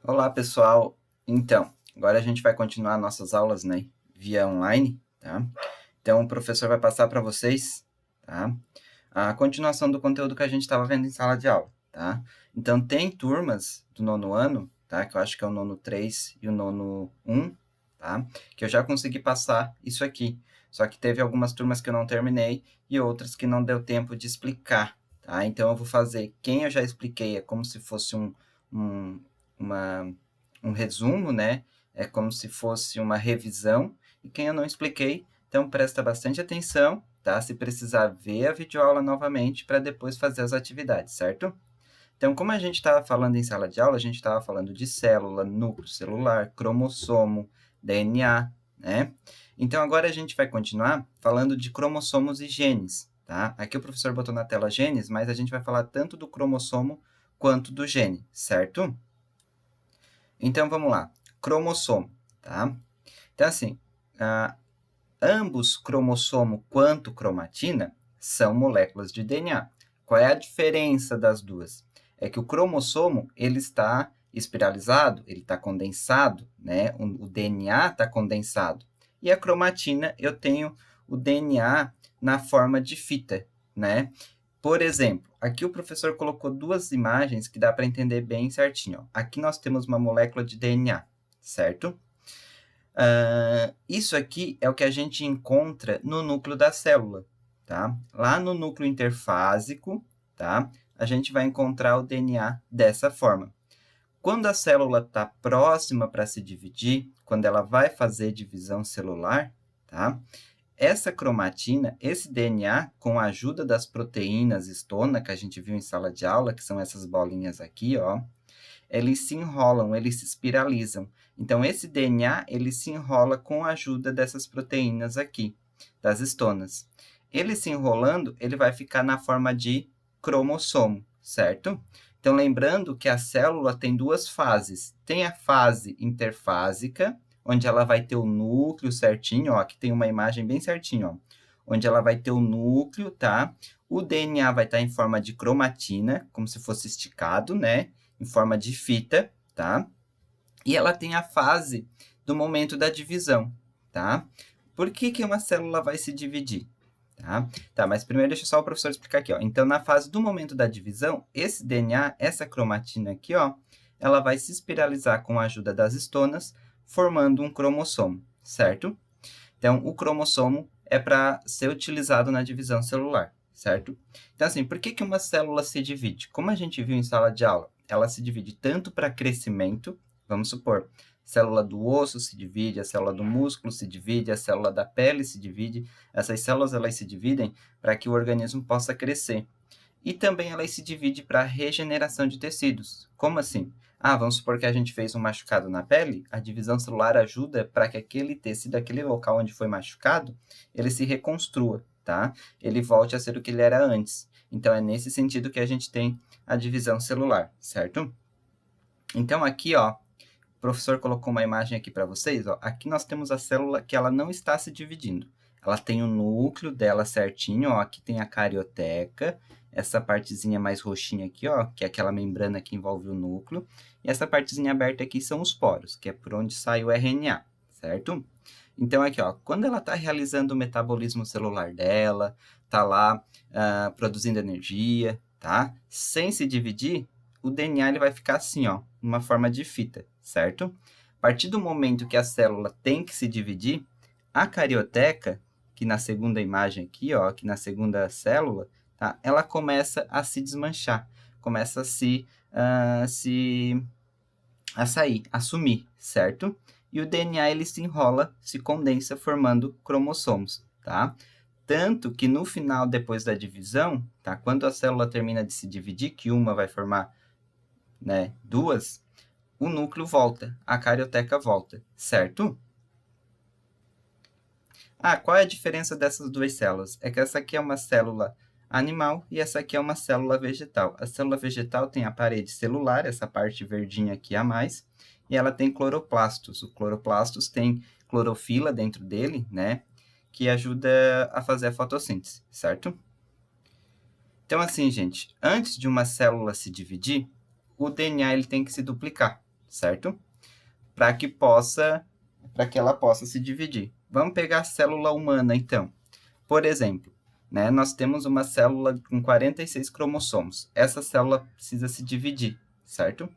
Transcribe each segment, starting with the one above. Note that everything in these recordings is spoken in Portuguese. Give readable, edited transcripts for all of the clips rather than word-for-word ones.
Olá, pessoal. Então, agora a gente vai continuar nossas aulas, né, via online, tá? Então, o professor vai passar para vocês, tá? A continuação do conteúdo que a gente estava vendo em sala de aula, tá? Então, tem turmas do nono ano, tá? Que eu acho que é o nono 3 e o nono 1, tá? Que eu já consegui passar isso aqui. Só que teve algumas turmas que eu não terminei e outras que não deu tempo de explicar, tá? Então, eu vou fazer quem eu já expliquei, é como se fosse um, uma, um resumo, né? É como se fosse uma revisão. E quem eu não expliquei, então presta bastante atenção, tá? Se precisar, ver a videoaula novamente para depois fazer as atividades, certo? Então, como a gente estava falando em sala de aula, a gente estava falando de célula, núcleo celular, cromossomo, DNA, né? Então, agora a gente vai continuar falando de cromossomos e genes, tá? Aqui o professor botou na tela genes, mas a gente vai falar tanto do cromossomo quanto do gene, certo? Então, vamos lá. Cromossomo, tá? Então, assim, ambos cromossomo quanto cromatina são moléculas de DNA. Qual é a diferença das duas? É que o cromossomo, ele está espiralizado, ele está condensado, né? O DNA está condensado. E a cromatina, eu tenho o DNA na forma de fita, né? Por exemplo, aqui o professor colocou duas imagens que dá para entender bem certinho. Ó. Aqui nós temos uma molécula de DNA, certo? Isso aqui é o que a gente encontra no núcleo da célula, tá? Lá no núcleo interfásico, tá? A gente vai encontrar o DNA dessa forma. Quando a célula está próxima para se dividir, quando ela vai fazer divisão celular, tá? Essa cromatina, esse DNA, com a ajuda das proteínas histona, que a gente viu em sala de aula, que são essas bolinhas aqui, ó, eles se enrolam, eles se espiralizam. Então, esse DNA, ele se enrola com a ajuda dessas proteínas aqui, das histonas. Ele se enrolando, ele vai ficar na forma de cromossomo, certo? Então, lembrando que a célula tem duas fases. Tem a fase interfásica, onde ela vai ter o núcleo certinho, ó, aqui tem uma imagem bem certinho, ó, onde ela vai ter o núcleo, tá? O DNA vai estar em forma de cromatina, como se fosse esticado, né? Em forma de fita, tá? E ela tem a fase do momento da divisão, tá? Por que que uma célula vai se dividir? Tá, mas primeiro deixa só o professor explicar aqui, ó. Então, na fase do momento da divisão, esse DNA, essa cromatina aqui, ó, ela vai se espiralizar com a ajuda das histonas, formando um cromossomo, certo? Então, o cromossomo é para ser utilizado na divisão celular, certo? Então, assim, por que que uma célula se divide? Como a gente viu em sala de aula, ela se divide tanto para crescimento, vamos supor, a célula do osso se divide, a célula do músculo se divide, a célula da pele se divide. Essas células, elas se dividem para que o organismo possa crescer. E também elas se dividem para regeneração de tecidos. Como assim? Vamos supor que a gente fez um machucado na pele, a divisão celular ajuda para que aquele tecido, aquele local onde foi machucado, ele se reconstrua, tá? Ele volte a ser o que ele era antes. Então, é nesse sentido que a gente tem a divisão celular, certo? Então, aqui, ó, o professor colocou uma imagem aqui para vocês, ó. Aqui nós temos a célula que ela não está se dividindo. Ela tem o núcleo dela certinho, ó. Aqui tem a carioteca, essa partezinha mais roxinha aqui, ó, que é aquela membrana que envolve o núcleo. E essa partezinha aberta aqui são os poros, que é por onde sai o RNA, certo? Então, aqui, ó, quando ela está realizando o metabolismo celular dela, está lá produzindo energia, tá? Sem se dividir, o DNA ele vai ficar assim, ó, numa forma de fita, certo? A partir do momento que a célula tem que se dividir, a carioteca, que na segunda imagem aqui, ó, que na segunda célula, tá? Ela começa a se desmanchar, começa a sair, a sumir, certo? E o DNA ele se enrola, se condensa, formando cromossomos, tá? Tanto que no final, depois da divisão, tá? Quando a célula termina de se dividir, que uma vai formar, né, duas, o núcleo volta, a carioteca volta, certo? Qual é a diferença dessas duas células? É que essa aqui é uma célula animal e essa aqui é uma célula vegetal. A célula vegetal tem a parede celular, essa parte verdinha aqui a mais, e ela tem cloroplastos. O cloroplastos tem clorofila dentro dele, né, que ajuda a fazer a fotossíntese, certo? Então, assim, gente, antes de uma célula se dividir, o DNA ele tem que se duplicar, certo? Para que ela possa se dividir. Vamos pegar a célula humana, então. Por exemplo, né, nós temos uma célula com 46 cromossomos. Essa célula precisa se dividir, certo?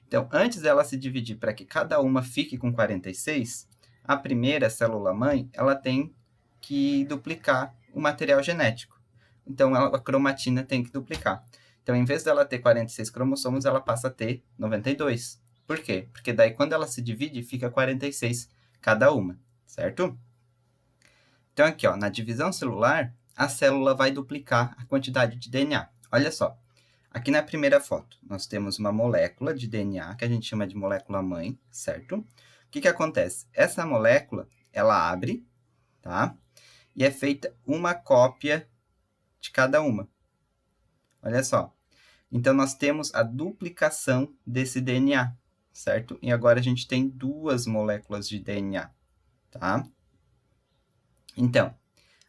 Então, antes dela se dividir para que cada uma fique com 46, a primeira célula-mãe, ela tem que duplicar o material genético. Então, a cromatina tem que duplicar. Então, em vez dela ter 46 cromossomos, ela passa a ter 92. Por quê? Porque daí, quando ela se divide, fica 46 cada uma, certo? Então, aqui, ó, na divisão celular, a célula vai duplicar a quantidade de DNA. Olha só, aqui na primeira foto, nós temos uma molécula de DNA, que a gente chama de molécula-mãe, certo? O que acontece? Essa molécula, ela abre, tá? E é feita uma cópia de cada uma. Olha só. Então, nós temos a duplicação desse DNA, certo? E agora a gente tem duas moléculas de DNA, tá? Então,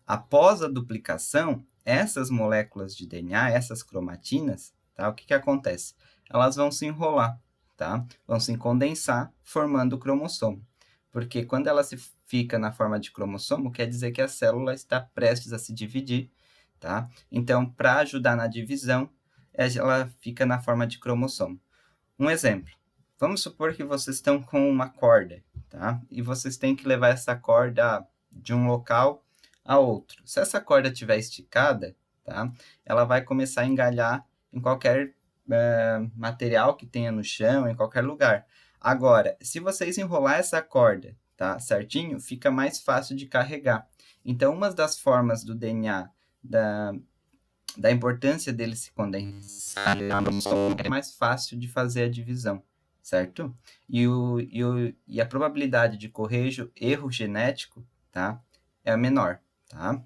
após a duplicação, essas moléculas de DNA, essas cromatinas, tá? O que acontece? Elas vão se enrolar, tá? Vão se condensar, formando o cromossomo. Porque quando ela se fica na forma de cromossomo, quer dizer que a célula está prestes a se dividir, tá? Então, para ajudar na divisão, ela fica na forma de cromossomo. Um exemplo. Vamos supor que vocês estão com uma corda, tá? E vocês têm que levar essa corda de um local a outro. Se essa corda estiver esticada, tá? Ela vai começar a engalhar em qualquer material que tenha no chão, em qualquer lugar. Agora, se vocês enrolar essa corda, tá? Certinho, fica mais fácil de carregar. Então, uma das formas do DNA da importância dele se condensar é mais fácil de fazer a divisão, certo? E a probabilidade de correr erro genético, tá? É menor, tá?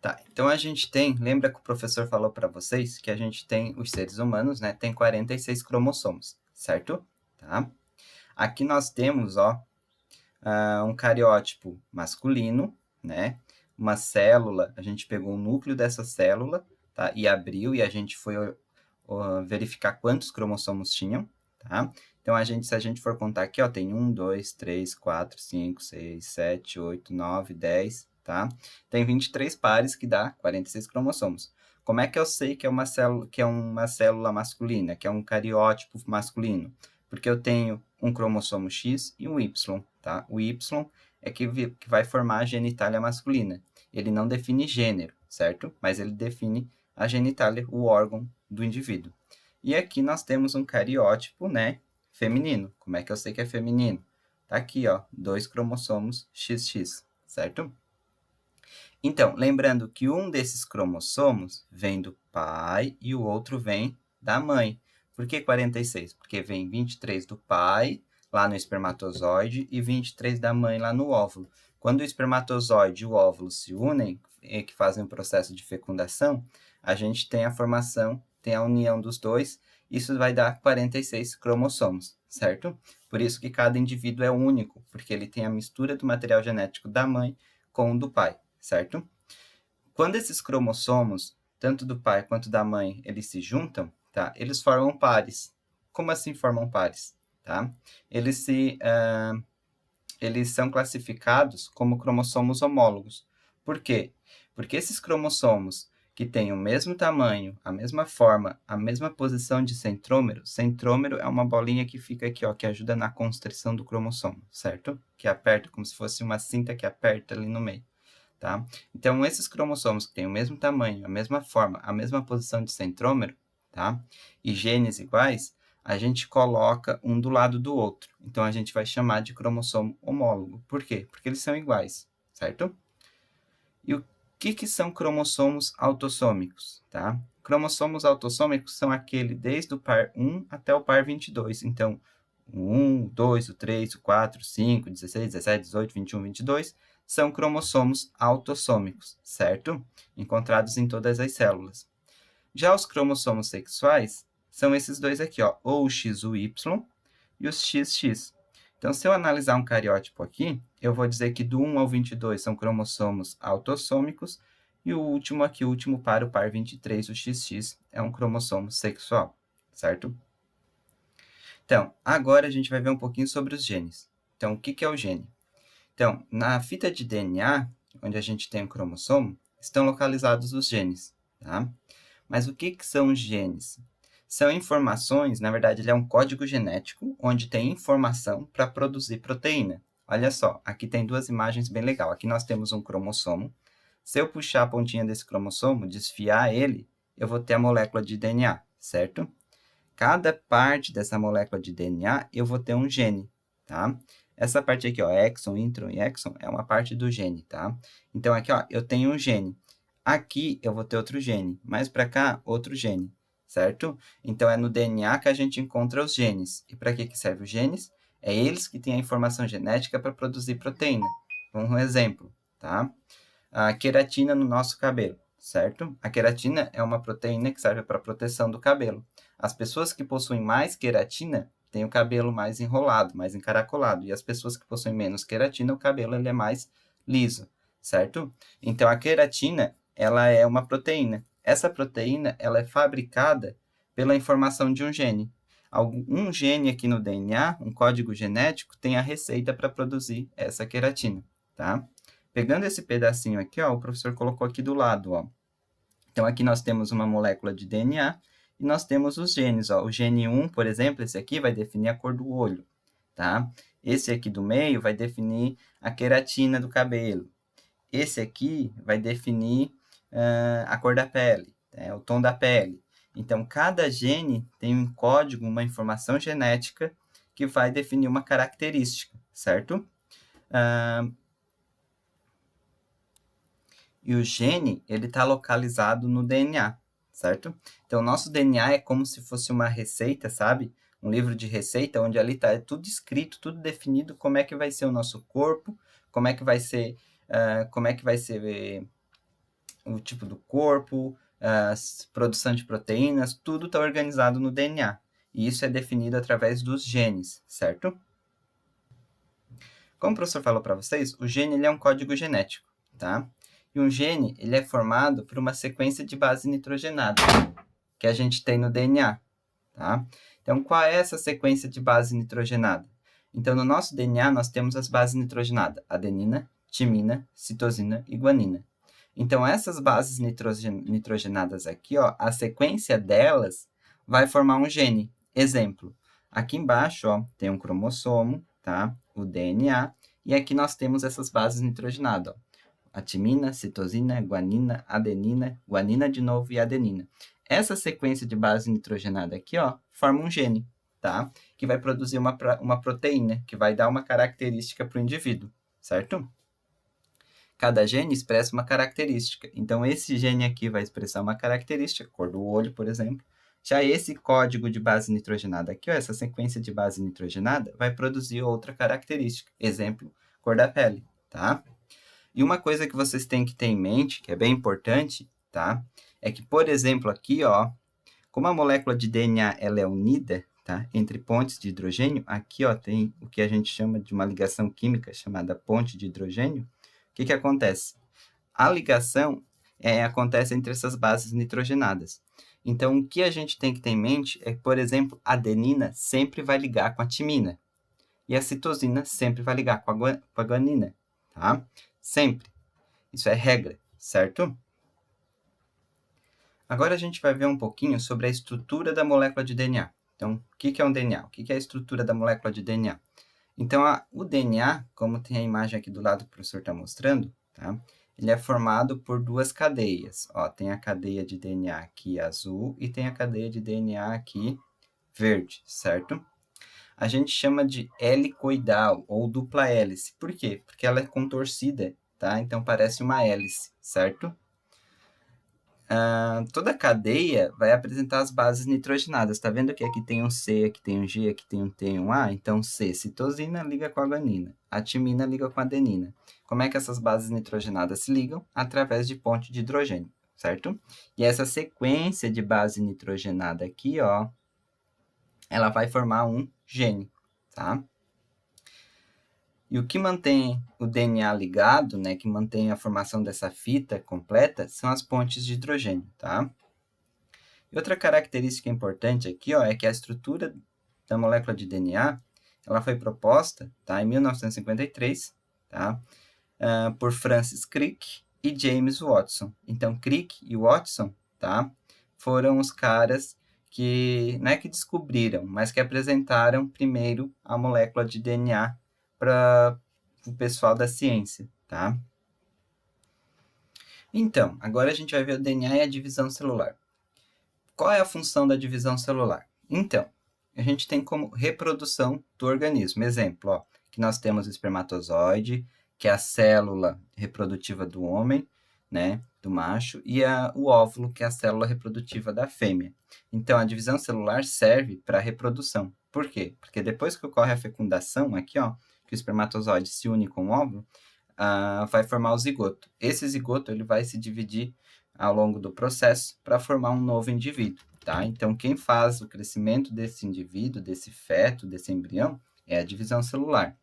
Tá, então a gente tem, lembra que o professor falou para vocês que a gente tem, os seres humanos, né, tem 46 cromossomos, certo? Tá? Aqui nós temos, ó, um cariótipo masculino, né? Uma célula, a gente pegou o núcleo dessa célula, tá? E abriu, e a gente foi verificar quantos cromossomos tinham, tá? Então, se a gente for contar aqui, ó, tem 1, 2, 3, 4, 5, 6, 7, 8, 9, 10, tá? Tem 23 pares, que dá 46 cromossomos. Como é que eu sei que é uma célula masculina, que é um cariótipo masculino? Porque eu tenho um cromossomo X e um Y, tá? O Y é que vai formar a genitália masculina. Ele não define gênero, certo? Mas ele define a genitália, o órgão do indivíduo. E aqui nós temos um cariótipo, né, feminino. Como é que eu sei que é feminino? Tá aqui, ó, 2 cromossomos XX, certo? Então, lembrando que um desses cromossomos vem do pai e o outro vem da mãe. Por que 46? Porque vem 23 do pai, lá no espermatozoide, e 23 da mãe lá no óvulo. Quando o espermatozoide e o óvulo se unem, que fazem o processo de fecundação, a gente tem a formação, tem a união dos dois, isso vai dar 46 cromossomos, certo? Por isso que cada indivíduo é único, porque ele tem a mistura do material genético da mãe com o do pai, certo? Quando esses cromossomos, tanto do pai quanto da mãe, eles se juntam, tá? Eles formam pares. Como assim formam pares? Tá? Eles são classificados como cromossomos homólogos. Por quê? Porque esses cromossomos que têm o mesmo tamanho, a mesma forma, a mesma posição de centrômero, centrômero é uma bolinha que fica aqui, ó, que ajuda na constrição do cromossomo, certo? Que aperta, como se fosse uma cinta que aperta ali no meio. Tá? Então, esses cromossomos que têm o mesmo tamanho, a mesma forma, a mesma posição de centrômero, tá? E genes iguais, a gente coloca um do lado do outro. Então, a gente vai chamar de cromossomo homólogo. Por quê? Porque eles são iguais, certo? E o que são cromossomos autossômicos, tá? Cromossomos autossômicos são aquele desde o par 1 até o par 22. Então, o 1, o 2, o 3, o 4, o 5, 16, 17, 18, 21, 22 são cromossomos autossômicos, certo? Encontrados em todas as células. Já os cromossomos sexuais são esses dois aqui, ó, ou o X, o Y e os XX. Então, se eu analisar um cariótipo aqui, eu vou dizer que do 1 ao 22 são cromossomos autossômicos e o último aqui, o último par, o par 23, o XX, é um cromossomo sexual, certo? Então, agora a gente vai ver um pouquinho sobre os genes. Então, o que é o gene? Então, na fita de DNA, onde a gente tem o cromossomo, estão localizados os genes, tá? Mas o que são os genes? São informações, na verdade, ele é um código genético, onde tem informação para produzir proteína. Olha só, aqui tem duas imagens bem legais. Aqui nós temos um cromossomo. Se eu puxar a pontinha desse cromossomo, desfiar ele, eu vou ter a molécula de DNA, certo? Cada parte dessa molécula de DNA, eu vou ter um gene, tá? Essa parte aqui, ó, exon, intron e exon, é uma parte do gene, tá? Então, aqui, ó, eu tenho um gene. Aqui, eu vou ter outro gene. Mais para cá, outro gene, certo? Então, é no DNA que a gente encontra os genes. E para que servem os genes? É eles que têm a informação genética para produzir proteína. Um exemplo, tá? A queratina no nosso cabelo, certo? A queratina é uma proteína que serve para proteção do cabelo. As pessoas que possuem mais queratina têm o cabelo mais enrolado, mais encaracolado. E as pessoas que possuem menos queratina, o cabelo ele é mais liso, certo? Então, a queratina, ela é uma proteína. Essa proteína, ela é fabricada pela informação de um gene. Um gene aqui no DNA, um código genético, tem a receita para produzir essa queratina, tá? Pegando esse pedacinho aqui, ó, o professor colocou aqui do lado, ó. Então, aqui nós temos uma molécula de DNA e nós temos os genes, ó. O gene 1, por exemplo, esse aqui vai definir a cor do olho, tá? Esse aqui do meio vai definir a queratina do cabelo. Esse aqui vai definir a cor da pele, o tom da pele. Então, cada gene tem um código, uma informação genética que vai definir uma característica, certo? E o gene, ele está localizado no DNA, certo? Então, o nosso DNA é como se fosse uma receita, sabe? Um livro de receita, onde ali está tudo escrito, tudo definido, como é que vai ser o nosso corpo, como é que vai ser, o tipo do corpo, a produção de proteínas, tudo está organizado no DNA. E isso é definido através dos genes, certo? Como o professor falou para vocês, o gene ele é um código genético, tá? E um gene ele é formado por uma sequência de base nitrogenada que a gente tem no DNA, tá? Então, qual é essa sequência de base nitrogenada? Então, no nosso DNA, nós temos as bases nitrogenadas, adenina, timina, citosina e guanina. Então, essas bases nitrogenadas aqui, ó, a sequência delas vai formar um gene. Exemplo, aqui embaixo, ó, tem um cromossomo, tá? O DNA, e aqui nós temos essas bases nitrogenadas, ó. A timina, citosina, guanina, adenina, guanina de novo e adenina. Essa sequência de base nitrogenada aqui, ó, forma um gene, tá? Que vai produzir uma proteína, que vai dar uma característica para o indivíduo, certo? Cada gene expressa uma característica. Então, esse gene aqui vai expressar uma característica, cor do olho, por exemplo. Já esse código de base nitrogenada aqui, ó, essa sequência de base nitrogenada, vai produzir outra característica. Exemplo, cor da pele, tá? E uma coisa que vocês têm que ter em mente, que é bem importante, tá? É que, por exemplo, aqui, ó, como a molécula de DNA ela é unida, tá? Entre pontes de hidrogênio, aqui, ó, tem o que a gente chama de uma ligação química chamada ponte de hidrogênio. O que acontece? A ligação acontece entre essas bases nitrogenadas. Então, o que a gente tem que ter em mente é que, por exemplo, a adenina sempre vai ligar com a timina. E a citosina sempre vai ligar com a guanina, tá? Sempre. Isso é regra, certo? Agora a gente vai ver um pouquinho sobre a estrutura da molécula de DNA. Então, o que é um DNA? O que é a estrutura da molécula de DNA? Então, o DNA, como tem a imagem aqui do lado que o professor está mostrando, tá? Ele é formado por duas cadeias. Ó, tem a cadeia de DNA aqui azul e tem a cadeia de DNA aqui verde, certo? A gente chama de helicoidal ou dupla hélice. Por quê? Porque ela é contorcida, tá? Então, parece uma hélice, certo? Toda a cadeia vai apresentar as bases nitrogenadas. Tá vendo que aqui tem um C, aqui tem um G, aqui tem um T e um A? Então, C, citosina, liga com a guanina. A timina liga com a adenina. Como é que essas bases nitrogenadas se ligam? Através de ponte de hidrogênio, certo? E essa sequência de base nitrogenada aqui, ó, ela vai formar um gene, tá? E o que mantém o DNA ligado, né, que mantém a formação dessa fita completa, são as pontes de hidrogênio, tá? E outra característica importante aqui, ó, é que a estrutura da molécula de DNA, ela foi proposta, tá, em 1953, tá, por Francis Crick e James Watson. Então, Crick e Watson, tá, foram os caras que, não é que descobriram, mas que apresentaram primeiro a molécula de DNA para o pessoal da ciência, tá? Então, agora a gente vai ver o DNA e a divisão celular. Qual é a função da divisão celular? Então, a gente tem como reprodução do organismo. Exemplo, ó, que nós temos o espermatozoide, que é a célula reprodutiva do homem, né, do macho, e o óvulo, que é a célula reprodutiva da fêmea. Então, a divisão celular serve para a reprodução. Por quê? Porque depois que ocorre a fecundação, aqui, ó, que o espermatozoide se une com o óvulo, vai formar o zigoto. Esse zigoto ele vai se dividir ao longo do processo para formar um novo indivíduo, tá? Então, quem faz o crescimento desse indivíduo, desse feto, desse embrião, é a divisão celular.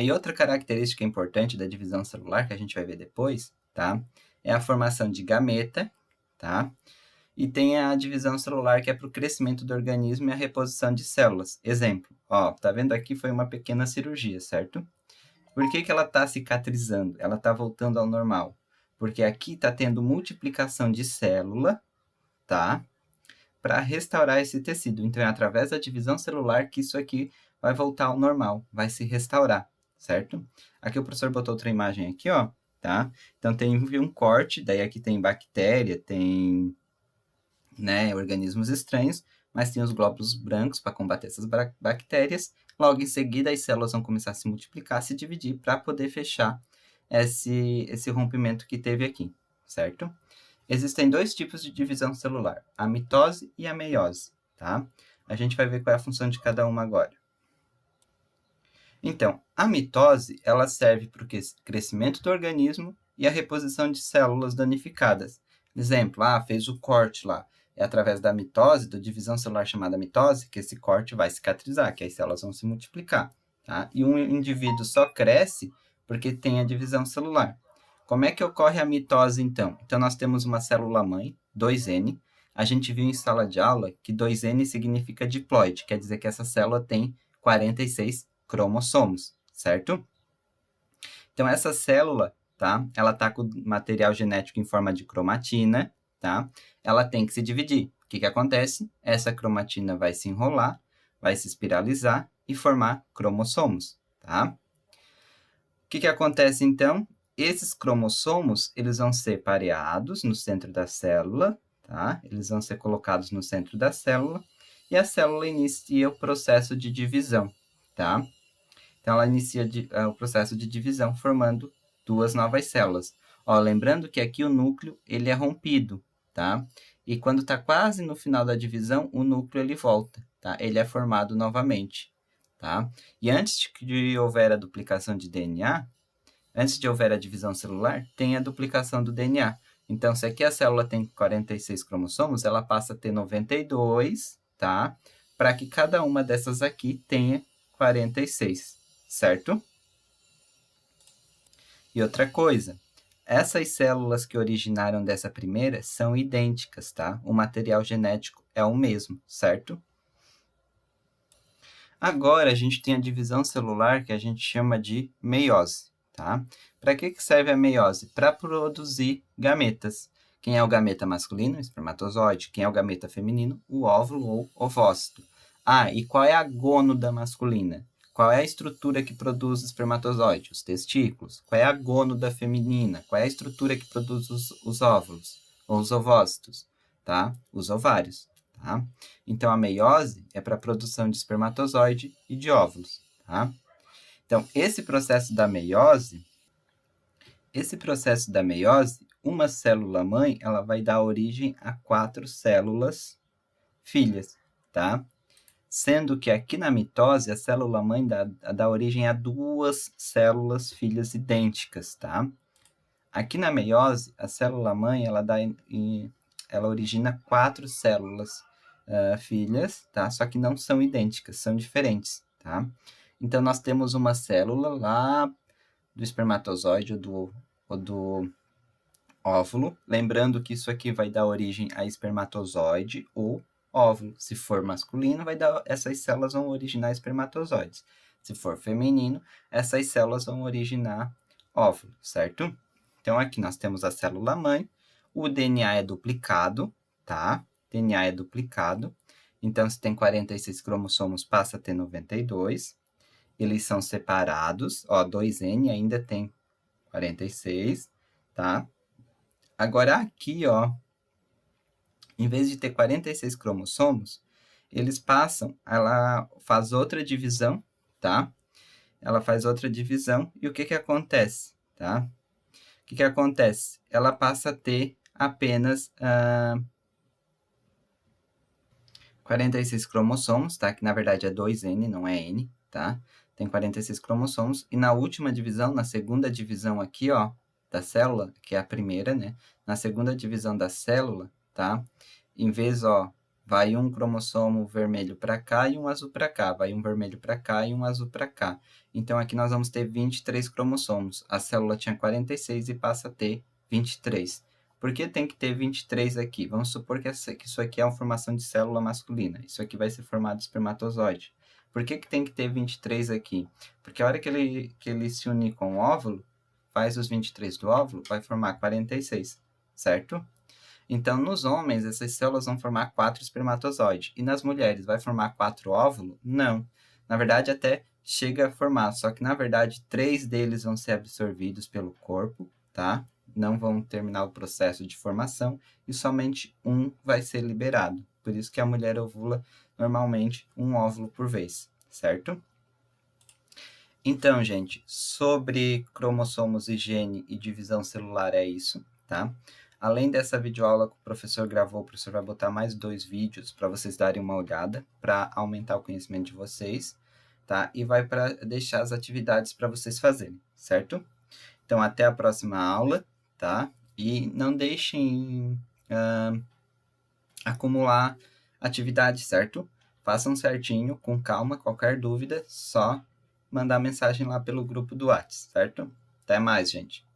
E outra característica importante da divisão celular, que a gente vai ver depois, tá? É a formação de gameta, tá? E tem a divisão celular, que é para o crescimento do organismo e a reposição de células. Exemplo, ó, tá vendo aqui foi uma pequena cirurgia, certo? Por que ela está cicatrizando? Ela está voltando ao normal. Porque aqui está tendo multiplicação de célula, tá? Para restaurar esse tecido. Então, é através da divisão celular que isso aqui vai voltar ao normal, vai se restaurar, certo? Aqui o professor botou outra imagem aqui, ó, tá? Então, tem um corte, daí aqui tem bactéria, tem, né, organismos estranhos, mas tem os glóbulos brancos para combater essas bactérias. Logo em seguida, as células vão começar a se multiplicar, se dividir, para poder fechar esse rompimento que teve aqui, certo? Existem dois tipos de divisão celular, a mitose e a meiose, tá? A gente vai ver qual é a função de cada uma agora. Então, a mitose, ela serve para o crescimento do organismo e a reposição de células danificadas. Exemplo, fez o corte lá. É através da mitose, da divisão celular chamada mitose, que esse corte vai cicatrizar, que as células vão se multiplicar, tá? E um indivíduo só cresce porque tem a divisão celular. Como é que ocorre a mitose, então? Então, nós temos uma célula-mãe, 2N. A gente viu em sala de aula que 2N significa diploide, quer dizer que essa célula tem 46 cromossomos, certo? Então, essa célula, tá? Ela tá com material genético em forma de cromatina, tá? Ela tem que se dividir. O que acontece? Essa cromatina vai se enrolar, vai se espiralizar e formar cromossomos, tá? O que acontece, então? Esses cromossomos, eles vão ser pareados no centro da célula, tá? Eles vão ser colocados no centro da célula e a célula inicia o processo de divisão, tá? Então, ela inicia o processo de divisão formando duas novas células. Ó, lembrando que aqui o núcleo ele é rompido, tá? E quando está quase no final da divisão, o núcleo ele volta, tá? Ele é formado novamente, tá? E antes de que houver a duplicação de DNA, antes de houver a divisão celular, tem a duplicação do DNA. Então, se aqui a célula tem 46 cromossomos, ela passa a ter 92, tá? Para que cada uma dessas aqui tenha 46, certo? E outra coisa, essas células que originaram dessa primeira são idênticas, tá? O material genético é o mesmo, certo? Agora, a gente tem a divisão celular que a gente chama de meiose, tá? Para que serve a meiose? Para produzir gametas. Quem é o gameta masculino? O espermatozoide. Quem é o gameta feminino? O óvulo ou ovócito. E qual é a gônada masculina? Qual é a estrutura que produz o espermatozoide? Os testículos. Qual é a gônada feminina? Qual é a estrutura que produz os óvulos ou os ovócitos? Tá? Os ovários. Tá? Então, a meiose é para a produção de espermatozoide e de óvulos. Tá? Então, esse processo da meiose, uma célula-mãe, ela vai dar origem a 4 células filhas, tá? Sendo que aqui na mitose, a célula-mãe dá origem a 2 células filhas idênticas, tá? Aqui na meiose, a célula-mãe, ela origina 4 células filhas, tá? Só que não são idênticas, são diferentes, tá? Então, nós temos uma célula lá do espermatozoide ou do óvulo. Lembrando que isso aqui vai dar origem a espermatozoide ou óvulo. Se for masculino, essas células vão originar espermatozoides. Se for feminino, essas células vão originar óvulo, certo? Então, aqui nós temos a célula-mãe, o DNA é duplicado, tá? DNA é duplicado. Então, se tem 46 cromossomos, passa a ter 92. Eles são separados, ó, 2N ainda tem 46, tá? Agora, aqui, ó, em vez de ter 46 cromossomos, eles passam, ela faz outra divisão, tá? Ela faz outra divisão, e o que acontece, tá? O que acontece? Ela passa a ter apenas 46 cromossomos, tá? Que na verdade é 2N, não é N, tá? Tem 46 cromossomos, e na última divisão, na segunda divisão aqui, ó, da célula, que é a primeira, né? Na segunda divisão da célula, tá? Em vez, ó, vai um cromossomo vermelho para cá e um azul para cá, vai um vermelho para cá e um azul para cá. Então, aqui nós vamos ter 23 cromossomos. A célula tinha 46 e passa a ter 23. Por que tem que ter 23 aqui? Vamos supor que isso aqui é uma formação de célula masculina. Isso aqui vai ser formado de espermatozoide. Por que tem que ter 23 aqui? Porque a hora que ele se unir com o óvulo, faz os 23 do óvulo, vai formar 46, certo? Então, nos homens, essas células vão formar 4 espermatozoides. E nas mulheres, vai formar 4 óvulos? Não. Na verdade, até chega a formar, só que, na verdade, 3 deles vão ser absorvidos pelo corpo, tá? Não vão terminar o processo de formação, e somente um vai ser liberado. Por isso que a mulher ovula normalmente um óvulo por vez, certo? Então, gente, sobre cromossomos e gene e divisão celular é isso, tá? Além dessa videoaula que o professor gravou, o professor vai botar mais 2 vídeos para vocês darem uma olhada, para aumentar o conhecimento de vocês, tá? E vai para deixar as atividades para vocês fazerem, certo? Então, até a próxima aula, tá? E não deixem acumular atividade, certo? Façam certinho, com calma, qualquer dúvida, só mandar mensagem lá pelo grupo do WhatsApp, certo? Até mais, gente.